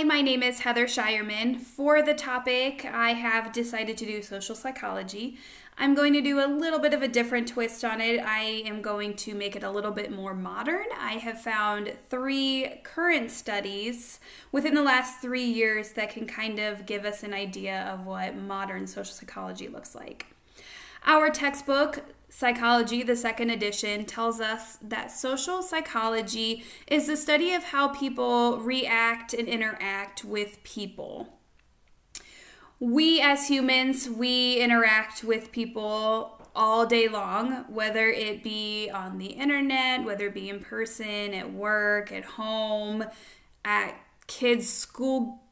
Hi, my name is Heather Shireman. For the topic, I have decided to do social psychology. I'm going to do a little bit of a different twist on it. I am going to make it a little bit more modern. I have found 3 current studies within the last 3 years that can kind of give us an idea of what modern social psychology looks like. Our textbook, Psychology, the second edition, tells us that social psychology is the study of how people react and interact with people. We as humans, we interact with people all day long, whether it be on the internet, whether it be in person, at work, at home, at kids' school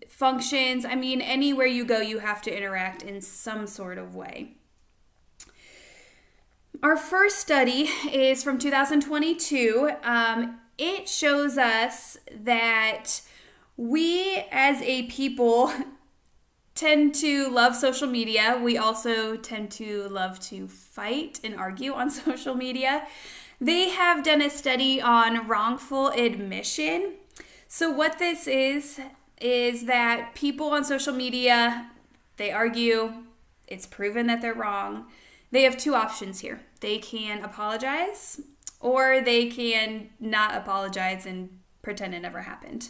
functions. I mean, anywhere you go, you have to interact in some sort of way. Our first study is from 2022. It shows us that we as a people tend to love social media. We also tend to love to fight and argue on social media. They have done a study on wrongful admission. So what this is that people on social media, they argue, it's proven that they're wrong. They have 2 options here. They can apologize or they can not apologize and pretend it never happened.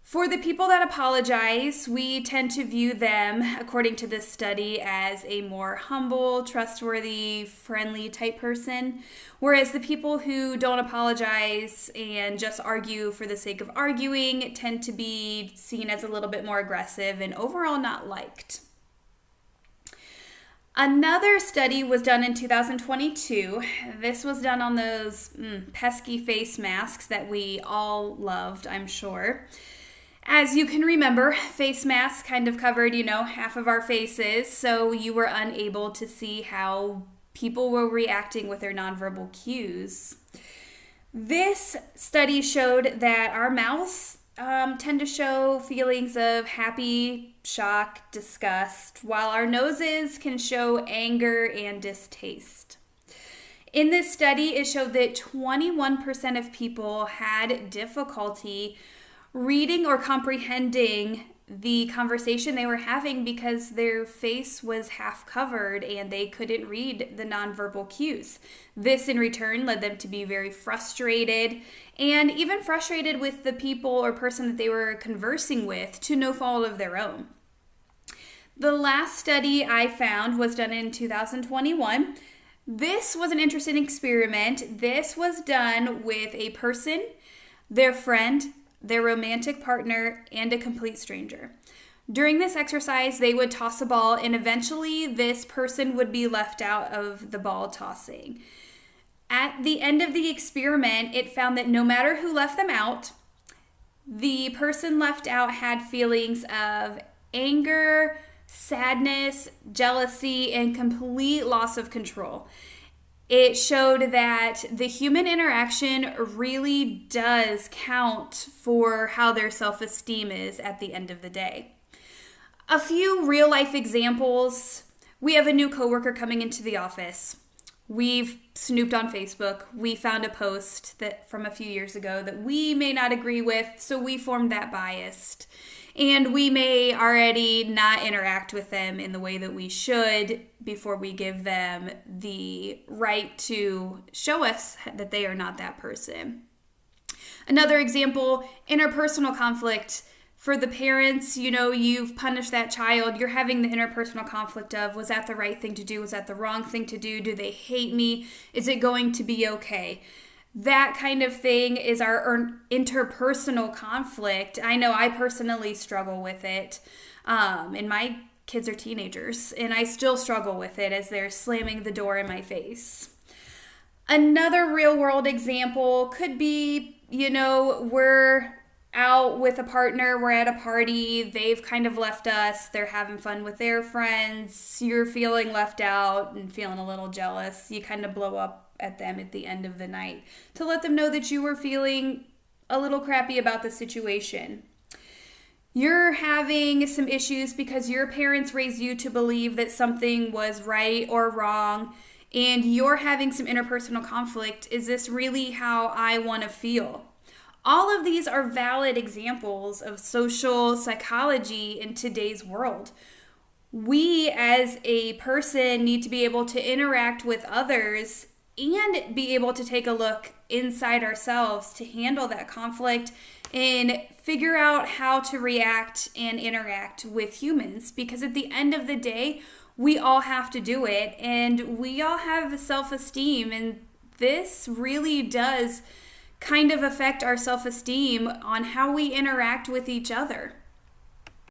For the people that apologize, we tend to view them, according to this study, as a more humble, trustworthy, friendly type person. Whereas the people who don't apologize and just argue for the sake of arguing tend to be seen as a little bit more aggressive and overall not liked. Another study was done in 2022. This was done on those pesky face masks that we all loved, I'm sure. As you can remember, face masks kind of covered, half of our faces, so you were unable to see how people were reacting with their nonverbal cues. This study showed that our mouths tend to show feelings of happy, shock, disgust, while our noses can show anger and distaste. In this study, it showed that 21% of people had difficulty reading or comprehending the conversation they were having because their face was half covered and they couldn't read the nonverbal cues. This in return led them to be very frustrated and even frustrated with the people or person that they were conversing with to no fault of their own. The last study I found was done in 2021. This was an interesting experiment. This was done with a person, their friend, their romantic partner, and a complete stranger. During this exercise, they would toss a ball, and eventually this person would be left out of the ball tossing. At the end of the experiment, it found that no matter who left them out, the person left out had feelings of anger, sadness, jealousy, and complete loss of control. It showed that the human interaction really does count for how their self-esteem is at the end of the day. A few real-life examples. We have a new coworker coming into the office. We've snooped on Facebook. We found a post that from a few years ago that we may not agree with, so we formed that bias. And we may already not interact with them in the way that we should before we give them the right to show us that they are not that person. Another example, interpersonal conflict. For the parents, you've punished that child. You're having the interpersonal conflict of, was that the right thing to do? Was that the wrong thing to do? Do they hate me? Is it going to be okay? That kind of thing is our interpersonal conflict. I know I personally struggle with it, and my kids are teenagers, and I still struggle with it as they're slamming the door in my face. Another real-world example could be, we're out with a partner, we're at a party, they've kind of left us, they're having fun with their friends, you're feeling left out and feeling a little jealous. You kind of blow up at them at the end of the night to let them know that you were feeling a little crappy about the situation. You're having some issues because your parents raised you to believe that something was right or wrong, and you're having some interpersonal conflict. Is this really how I want to feel? All of these are valid examples of social psychology in today's world. We as a person need to be able to interact with others and be able to take a look inside ourselves to handle that conflict and figure out how to react and interact with humans. Because at the end of the day, we all have to do it, and we all have self-esteem, and this really does kind of affect our self-esteem on how we interact with each other.